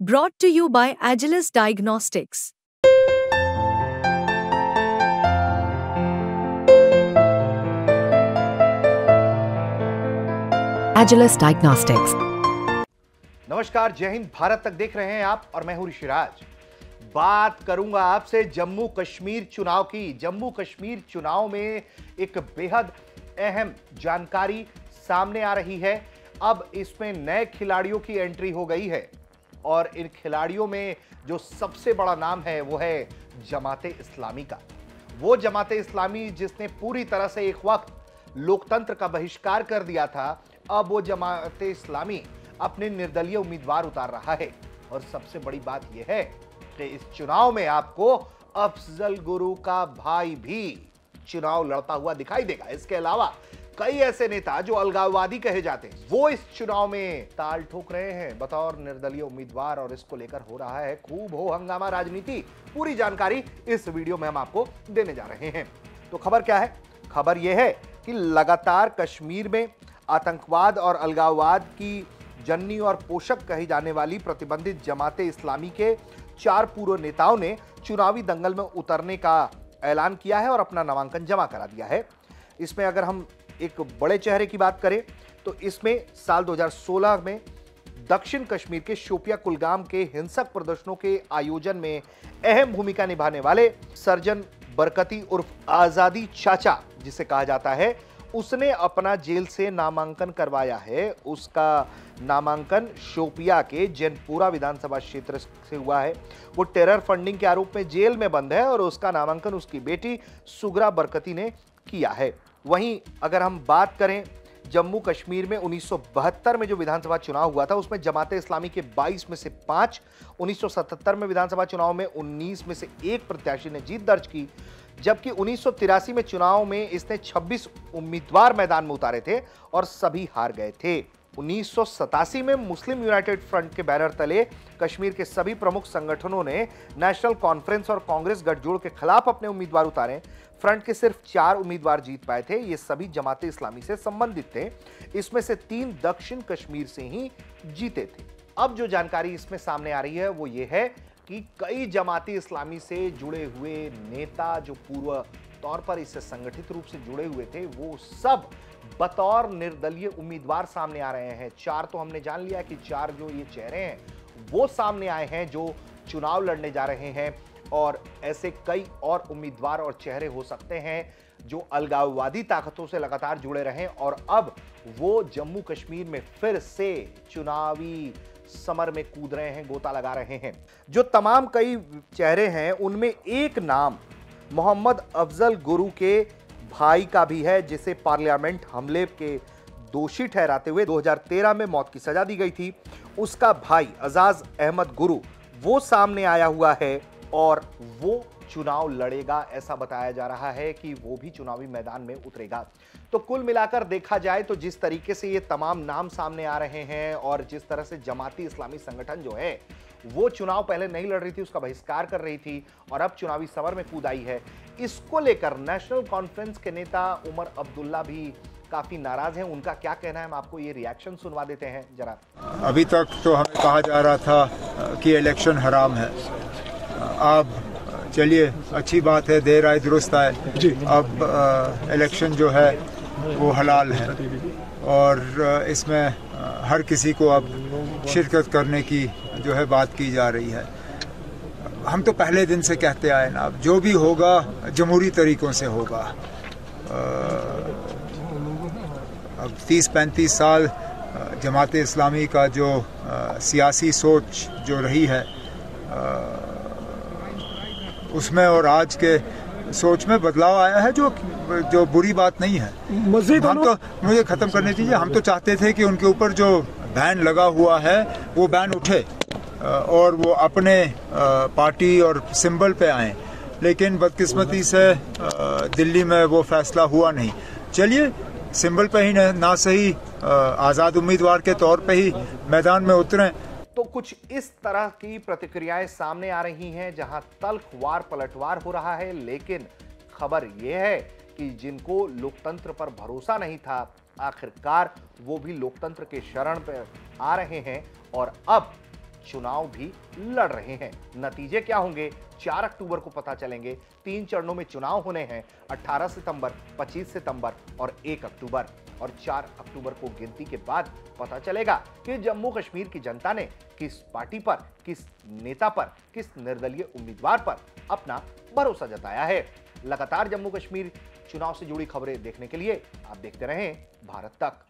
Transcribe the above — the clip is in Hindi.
Brought to you by Agilus Diagnostics. Agilus Diagnostics. नमस्कार, जय हिंद। भारत तक देख रहे हैं आप और मैं हूं ऋषिराज। बात करूंगा आपसे जम्मू कश्मीर चुनाव की। जम्मू कश्मीर चुनाव में एक बेहद अहम जानकारी सामने आ रही है। अब इसमें नए खिलाड़ियों की एंट्री हो गई है और इन खिलाड़ियों में जो सबसे बड़ा नाम है वो है जमाते इस्लामी का। वो जमाते इस्लामी जिसने पूरी तरह से एक वक्त लोकतंत्र का बहिष्कार कर दिया था, अब वो जमाते इस्लामी अपने निर्दलीय उम्मीदवार उतार रहा है। और सबसे बड़ी बात यह है कि इस चुनाव में आपको अफजल गुरु का भाई भी चुनाव लड़ता हुआ दिखाई देगा। इसके अलावा कई ऐसे नेता जो अलगाववादी कहे जाते हैं, वो इस चुनाव में ताल ठोक रहे हैं बतौर निर्दलीय उम्मीदवार, और इसको लेकर हो रहा है खूब हो हंगामा राजनीति। पूरी जानकारी इस वीडियो में हम आपको देने जा रहे हैं। तो खबर क्या है? खबर यह है कि लगातार कश्मीर में आतंकवाद और अलगाववाद की जननी और पोषक कही जाने वाली प्रतिबंधित जमाते इस्लामी के 4 पूर्व नेताओं ने चुनावी दंगल में उतरने का ऐलान किया है और अपना नामांकन जमा करा दिया है। इसमें अगर हम एक बड़े चेहरे की बात करें तो इसमें साल 2016 में दक्षिण कश्मीर के शोपिया कुलगाम के हिंसक प्रदर्शनों के आयोजन में अहम भूमिका निभाने वाले सर्जन बरकती उर्फ आजादी चाचा जिसे कहा जाता है, उसने अपना जेल से नामांकन करवाया है। उसका नामांकन शोपिया के जैनपुरा विधानसभा क्षेत्र से हुआ है। वो टेरर फंडिंग के आरोप में जेल में बंद है और उसका नामांकन उसकी बेटी सुगरा बरकती ने किया है। वहीं अगर हम बात करें जम्मू कश्मीर में 1972 में जो विधानसभा चुनाव हुआ था उसमें जमाते इस्लामी के 22 में से 5, 1977 में विधानसभा चुनाव में 19 में से 1 प्रत्याशी ने जीत दर्ज की, जबकि 1983 में चुनाव में इसने 26 उम्मीदवार मैदान में उतारे थे और सभी हार गए थे। 1987 में मुस्लिम यूनाइटेड फ्रंट के बैनर तले कश्मीर के सभी प्रमुख संगठनों ने नेशनल कॉन्फ्रेंस और कांग्रेस गठजोड़ के खिलाफ अपने उम्मीदवार उतारे। फ्रंट के सिर्फ 4 उम्मीदवार जीत पाए थे। ये सभी जमाते इस्लामी से संबंधित थे। इसमें से 3 दक्षिण कश्मीर से ही जीते थे। अब जो जानकारी इसमें सामने आ रही है वो ये है कि कई जमाती इस्लामी से जुड़े हुए नेता जो पूर्व तौर पर इससे संगठित रूप से जुड़े हुए थे, वो सब बतौर निर्दलीय उम्मीदवार सामने आ रहे हैं। 4 तो हमने जान लिया कि 4 जो ये चेहरे हैं वो सामने आए हैं जो चुनाव लड़ने जा रहे हैं, और ऐसे कई और उम्मीदवार और चेहरे हो सकते हैं जो अलगाववादी ताकतों से लगातार जुड़े रहे और अब वो जम्मू कश्मीर में फिर से चुनावी समर में कूद रहे हैं, गोता लगा रहे हैं। जो तमाम कई चेहरे हैं उनमें एक नाम मोहम्मद अफजल गुरु के भाई का भी है, जिसे पार्लियामेंट हमले के दोषी ठहराते हुए 2013 में मौत की सजा दी गई थी। उसका भाई अजाज अहमद गुरु वो सामने आया हुआ है और वो चुनाव लड़ेगा। ऐसा बताया जा रहा है कि वो भी चुनावी मैदान में उतरेगा। तो कुल मिलाकर देखा जाए तो जिस तरीके से ये तमाम नाम सामने आ रहे हैं और जिस तरह से जमाती इस्लामी संगठन जो है वो चुनाव पहले नहीं लड़ रही थी, उसका बहिष्कार कर रही थी और अब चुनावी समर में कूद आई है, इसको लेकर नेशनल कॉन्फ्रेंस के नेता उमर अब्दुल्ला भी काफी नाराज हैं। उनका क्या कहना है, हम आपको ये रिएक्शन सुनवा देते हैं जरा। अभी तक तो हमें कहा जा रहा था कि इलेक्शन हराम है। अब चलिए, अच्छी बात है, देर आए दुरुस्त आए। अब इलेक्शन जो है वो हलाल है और इसमें हर किसी को अब शिरकत करने की जो है बात की जा रही है। हम तो पहले दिन से कहते आए ना, अब जो भी होगा जमहूरी तरीकों से होगा। अब 30-35 साल जमाते इस्लामी का जो सियासी सोच जो रही है उसमें और आज के सोच में बदलाव आया है, जो बुरी बात नहीं है। हम तो, मुझे ख़त्म करने दीजिए, हम तो चाहते थे कि उनके ऊपर जो बैन लगा हुआ है वो बैन उठे और वो अपने पार्टी और सिंबल पे आए, लेकिन बदकिस्मती से दिल्ली में वो फैसला हुआ नहीं। चलिए, सिंबल पे ही ना सही आज़ाद उम्मीदवार के तौर पे ही मैदान में उतरें। तो कुछ इस तरह की प्रतिक्रियाएं सामने आ रही हैं जहां तल्खवार पलटवार हो रहा है, लेकिन खबर यह है कि जिनको लोकतंत्र पर भरोसा नहीं था, आखिरकार वो भी लोकतंत्र के शरण पर आ रहे हैं और अब चुनाव भी लड़ रहे हैं। नतीजे क्या होंगे 4 अक्टूबर को पता चलेंगे। 3 चरणों में चुनाव होने हैं, 18 सितंबर, 25 सितंबर और 1 अक्टूबर। और 4 अक्टूबर को गिनती के बाद पता चलेगा कि जम्मू कश्मीर की जनता ने किस पार्टी पर, किस नेता पर, किस निर्दलीय उम्मीदवार पर अपना भरोसा जताया है। लगातार जम्मू कश्मीर चुनाव से जुड़ी खबरें देखने के लिए आप देखते रहें भारत तक।